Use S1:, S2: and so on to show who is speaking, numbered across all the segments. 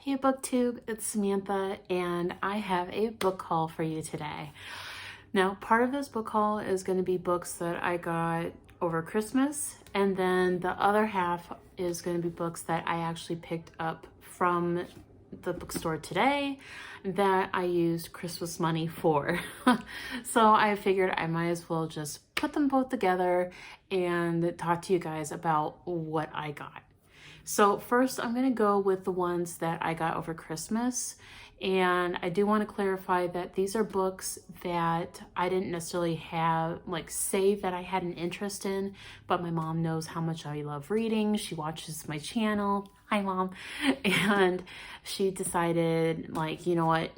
S1: Hey BookTube, it's Samantha and I have a book haul for you today. Now, part of this book haul is going to be books that I got over Christmas, and then the other half is going to be books that I actually picked up from the bookstore today that I used Christmas money for. So I figured I might as well just put them both together and talk to you guys about what I got. So first I'm going to go with the ones that I got over Christmas. And I do want to clarify that these are books that I didn't necessarily have, say that I had an interest in, but my mom knows how much I love reading. She watches my channel. Hi, Mom. And she decided, you know what?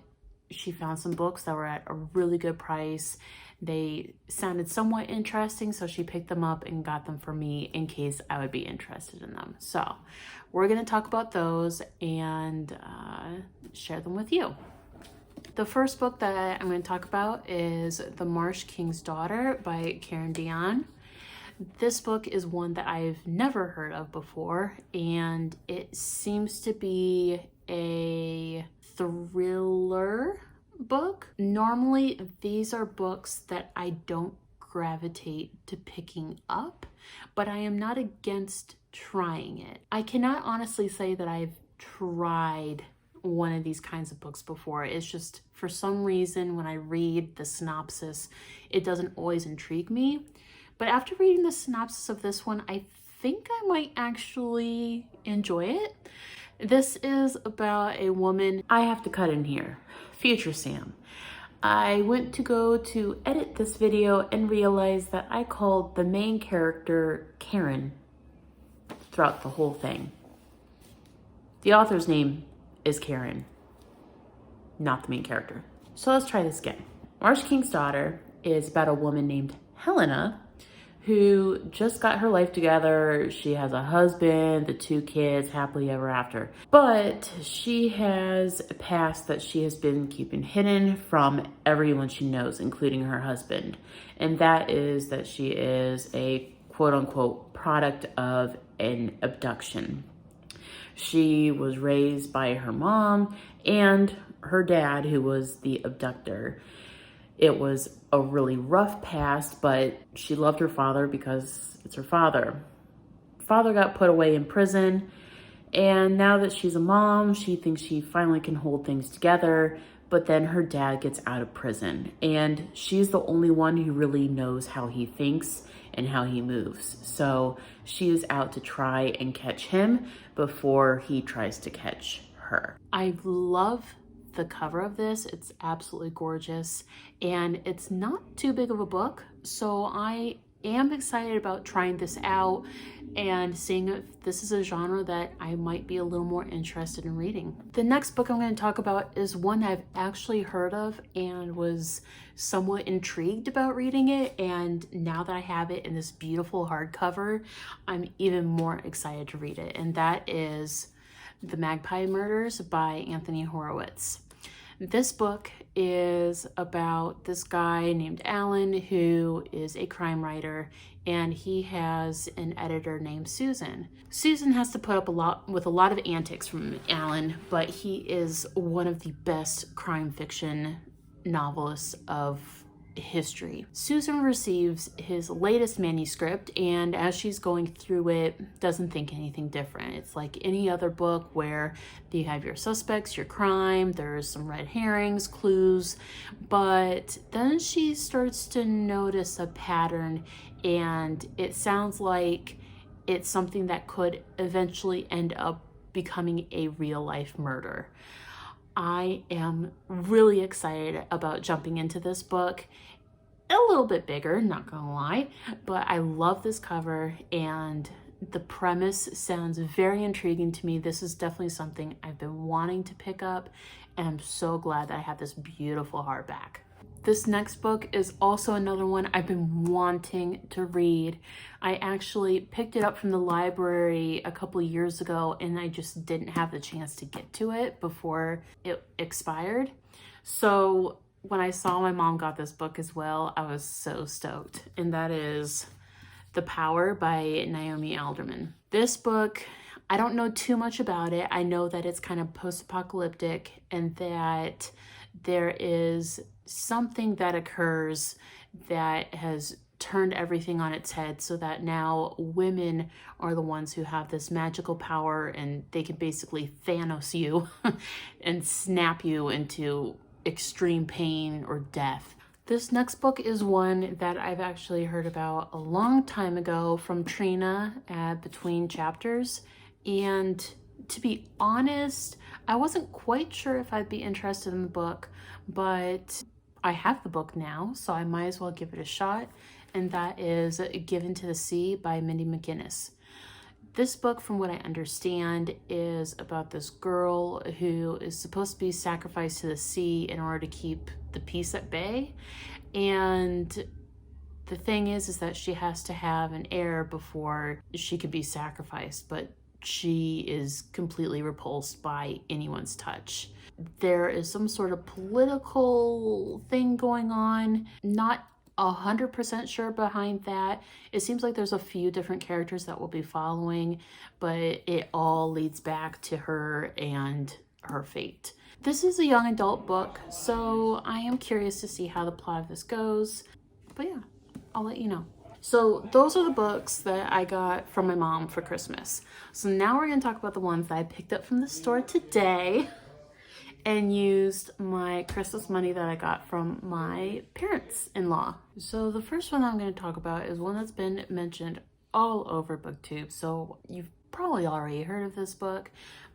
S1: She found some books that were at a really good price. They sounded somewhat interesting, so she picked them up and got them for me in case I would be interested in them. So we're going to talk about those and share them with you. The first book that I'm going to talk about is The Marsh King's Daughter by Karen Dion. This book is one that I've never heard of before, and it seems to be a thriller book. Normally, these are books that I don't gravitate to picking up, but I am not against trying it. I cannot honestly say that I've tried one of these kinds of books before. It's just, for some reason, when I read the synopsis, it doesn't always intrigue me. But after reading the synopsis of this one, I think I might actually enjoy it. This is about a woman. I have to cut in here. Future Sam. I went to go to edit this video and realized that I called the main character Karen throughout the whole thing. The author's name is Karen, not the main character. So let's try this again. Marsh King's Daughter is about a woman named Helena who just got her life together. She has a husband, the 2 kids, happily ever after. But she has a past that she has been keeping hidden from everyone she knows, including her husband. And that is that she is a quote-unquote product of an abduction. She was raised by her mom and her dad, who was the abductor. It was a really rough past, but she loved her father because it's her father. Father got put away in prison, and now that she's a mom, she thinks she finally can hold things together, but then her dad gets out of prison, and she's the only one who really knows how he thinks and how he moves. So she is out to try and catch him before he tries to catch her. I love the cover of this. It's absolutely gorgeous, and it's not too big of a book, so I am excited about trying this out and seeing if this is a genre that I might be a little more interested in reading. The next book I'm going to talk about is one I've actually heard of and was somewhat intrigued about reading it, and now that I have it in this beautiful hardcover, I'm even more excited to read it, and that is The Magpie Murders by Anthony Horowitz. This book is about this guy named Alan who is a crime writer, and he has an editor named Susan. Susan has to put up with a lot of antics from Alan, but he is one of the best crime fiction novelists of history. Susan receives his latest manuscript, and as she's going through it, doesn't think anything different. It's like any other book where you have your suspects, your crime, there's some red herrings, clues, but then she starts to notice a pattern, and it sounds like it's something that could eventually end up becoming a real-life murder. I am really excited about jumping into this book. A little bit bigger, not gonna lie, but I love this cover and the premise sounds very intriguing to me. This is definitely something I've been wanting to pick up, and I'm so glad that I have this beautiful hardback. This next book is also another one I've been wanting to read. I actually picked it up from the library a couple years ago, and I just didn't have the chance to get to it before it expired. So when I saw my mom got this book as well, I was so stoked. And that is The Power by Naomi Alderman. This book I don't know too much about it. I know that it's kind of post-apocalyptic and that there is something that occurs that has turned everything on its head so that now women are the ones who have this magical power and they can basically Thanos you and snap you into extreme pain or death. This next book is one that I've actually heard about a long time ago from Trina at Between Chapters. And to be honest, I wasn't quite sure if I'd be interested in the book, but I have the book now, so I might as well give it a shot. And that is Given to the Sea by Mindy McGinnis. This book, from what I understand, is about this girl who is supposed to be sacrificed to the sea in order to keep the peace at bay. And the thing is that she has to have an heir before she can be sacrificed, but she is completely repulsed by anyone's touch. There is some sort of political thing going on, not 100% sure behind that. It seems like there's a few different characters that we'll be following, but it all leads back to her and her fate. This is a young adult book, so I am curious to see how the plot of this goes. But yeah, I'll let you know. So those are the books that I got from my mom for Christmas. So now we're going to talk about the ones that I picked up from the store today and used my Christmas money that I got from my parents-in-law. So the first one I'm going to talk about is one that's been mentioned all over BookTube. So you've probably already heard of this book,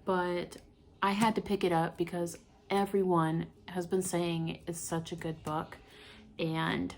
S1: but I had to pick it up because everyone has been saying it's such a good book, and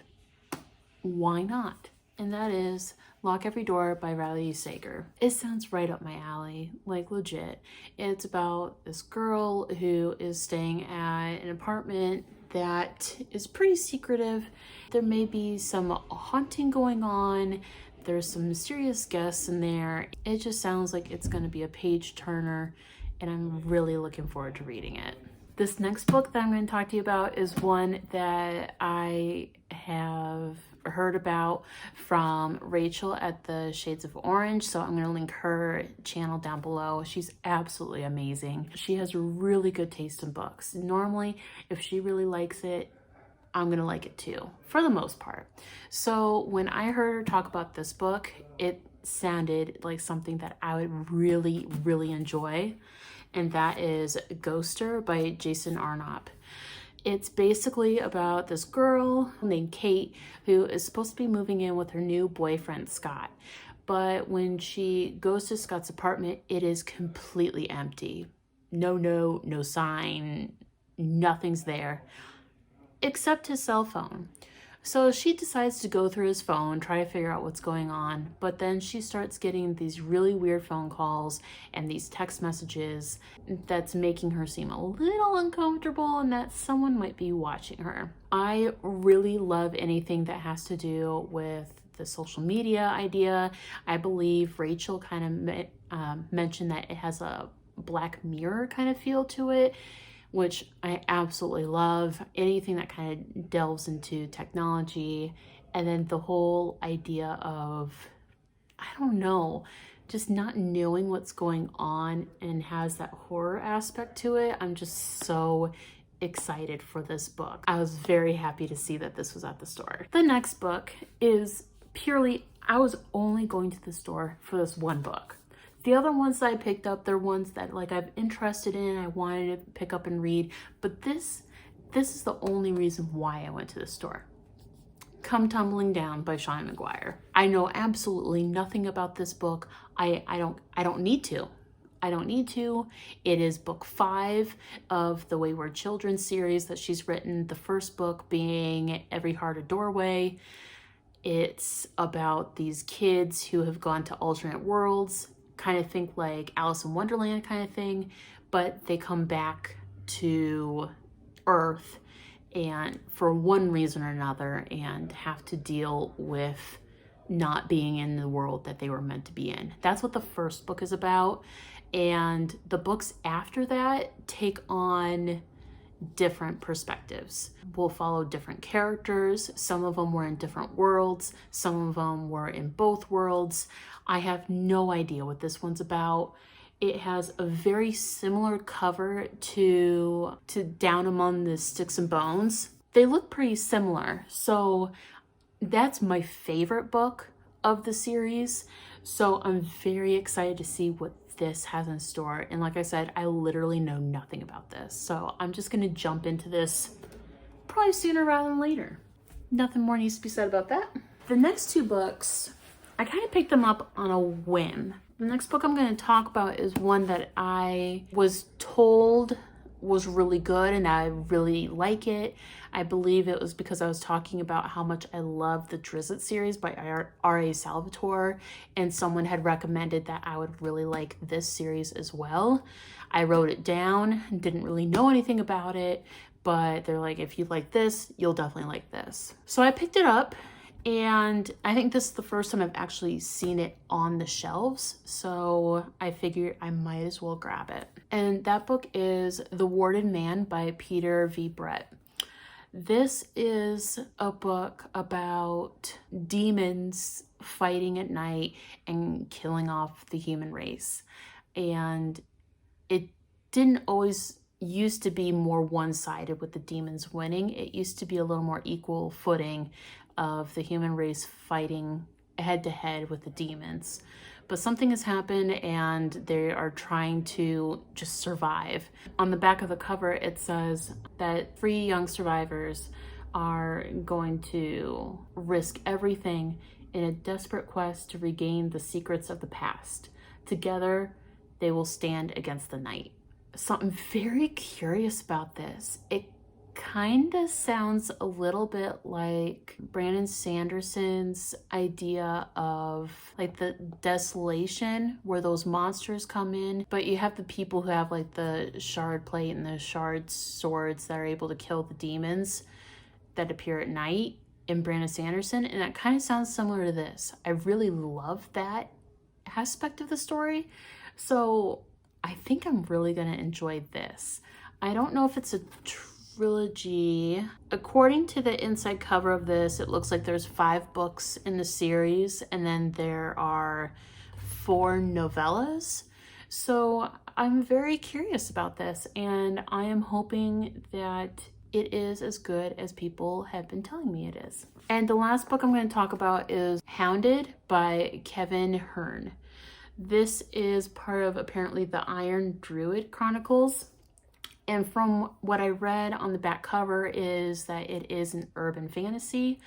S1: why not? And that is Lock Every Door by Riley Sager. It sounds right up my alley, like legit. It's about this girl who is staying at an apartment that is pretty secretive. There may be some haunting going on. There's some mysterious guests in there. It just sounds like it's going to be a page turner, and I'm really looking forward to reading it. This next book that I'm going to talk to you about is one that I have heard about from Rachel at the Shades of Orange, so I'm going to link her channel down below. She's absolutely amazing. She has really good taste in books. Normally, if she really likes it, I'm going to like it too, for the most part. So when I heard her talk about this book, it sounded like something that I would really, really enjoy, and that is Ghoster by Jason Arnott. It's basically about this girl named Kate who is supposed to be moving in with her new boyfriend, Scott. But when she goes to Scott's apartment, it is completely empty. No note, no sign, nothing's there, except his cell phone. So she decides to go through his phone, try to figure out what's going on, but then she starts getting these really weird phone calls and these text messages that's making her seem a little uncomfortable and that someone might be watching her. I really love anything that has to do with the social media idea. I believe Rachel kind of mentioned that it has a Black Mirror kind of feel to it, which I absolutely love. Anything that kind of delves into technology, and then the whole idea of, I don't know, just not knowing what's going on and has that horror aspect to it. I'm just so excited for this book. I was very happy to see that this was at the store. The next book is purely, I was only going to the store for this one book. The other ones that I picked up, they're ones that like I'm interested in, I wanted to pick up and read, but this is the only reason why I went to the store. Come Tumbling Down by Sean McGuire. I know absolutely nothing about this book. I don't need to. I don't need to. It is book 5 of the Wayward Children series that she's written. The first book being Every Heart a Doorway. It's about these kids who have gone to alternate worlds, kind of think like Alice in Wonderland kind of thing, but they come back to Earth and for one reason or another and have to deal with not being in the world that they were meant to be in. That's what the first book is about. And the books after that take on different perspectives. We'll follow different characters. Some of them were in different worlds. Some of them were in both worlds. I have no idea what this one's about. It has a very similar cover to Down Among the Sticks and Bones. They look pretty similar. So that's my favorite book of the series. So I'm very excited to see what this has in store. And like I said, I literally know nothing about this. So I'm just gonna jump into this probably sooner rather than later. Nothing more needs to be said about that. The next two books, I kind of picked them up on a whim. The next book I'm going to talk about is one that I was told was really good and I really like it. I believe it was because I was talking about how much I love the Drizzt series by R.A. Salvatore, and someone had recommended that I would really like this series as well. I wrote it down, didn't really know anything about it, but they're like, if you like this, you'll definitely like this. So I picked it up, and I think this is the first time I've actually seen it on the shelves, so I figured I might as well grab it. And that book is The Warded Man by Peter V. Brett. This is a book about demons fighting at night and killing off the human race. And it didn't always used to be more one-sided with the demons winning. It used to be a little more equal footing of the human race fighting head-to-head with the demons. But something has happened and they are trying to just survive. On the back of the cover, it says that 3 young survivors are going to risk everything in a desperate quest to regain the secrets of the past. Together, they will stand against the night. So I'm very curious about this. It kind of sounds a little bit like Brandon Sanderson's idea of like the desolation where those monsters come in, but you have the people who have like the shard plate and the shard swords that are able to kill the demons that appear at night in Brandon Sanderson, and that kind of sounds similar to this. I really love that aspect of the story, so I think I'm really gonna enjoy this. I don't know if it's a trilogy. According to the inside cover of this, it looks like there's 5 books in the series, and then there are 4 novellas. So I'm very curious about this, and I am hoping that it is as good as people have been telling me it is. And the last book I'm going to talk about is Hounded by Kevin Hearn. This is part of apparently the Iron Druid Chronicles. And from what I read on the back cover is that it is an urban fantasy.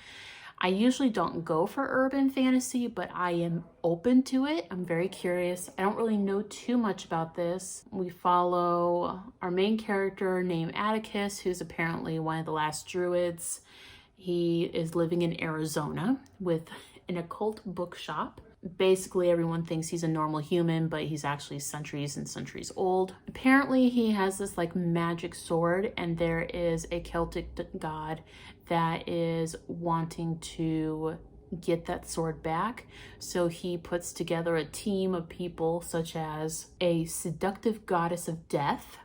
S1: I usually don't go for urban fantasy, but I am open to it. I'm very curious. I don't really know too much about this. We follow our main character named Atticus, who's apparently one of the last druids. He is living in Arizona with an occult bookshop. Basically, everyone thinks he's a normal human, but he's actually centuries and centuries old. Apparently, he has this like magic sword, and there is a Celtic god that is wanting to get that sword back. So he puts together a team of people such as a seductive goddess of death,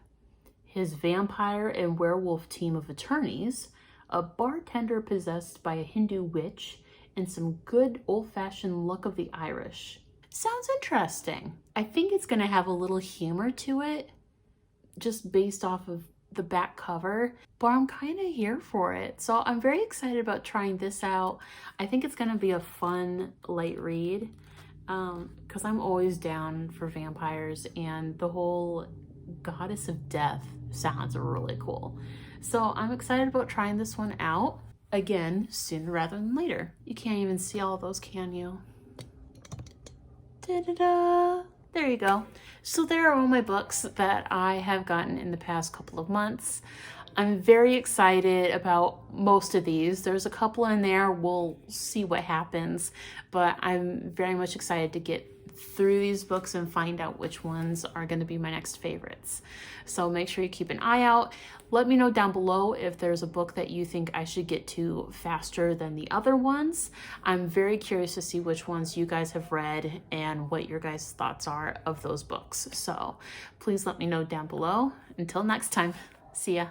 S1: his vampire and werewolf team of attorneys, a bartender possessed by a Hindu witch, and some good old-fashioned luck of the Irish. Sounds interesting. I think it's gonna have a little humor to it, just based off of the back cover, but I'm kind of here for it. So I'm very excited about trying this out. I think it's gonna be a fun, light read, because I'm always down for vampires, and the whole goddess of death sounds really cool. So I'm excited about trying this one out. Again, sooner rather than later. You can't even see all those, can you? Da-da-da! There you go. So there are all my books that I have gotten in the past couple of months. I'm very excited about most of these. There's a couple in there, we'll see what happens, but I'm very much excited to get through these books and find out which ones are going to be my next favorites. So make sure you keep an eye out. Let me know down below if there's a book that you think I should get to faster than the other ones. I'm very curious to see which ones you guys have read and what your guys' thoughts are of those books. So please let me know down below. Until next time, see ya.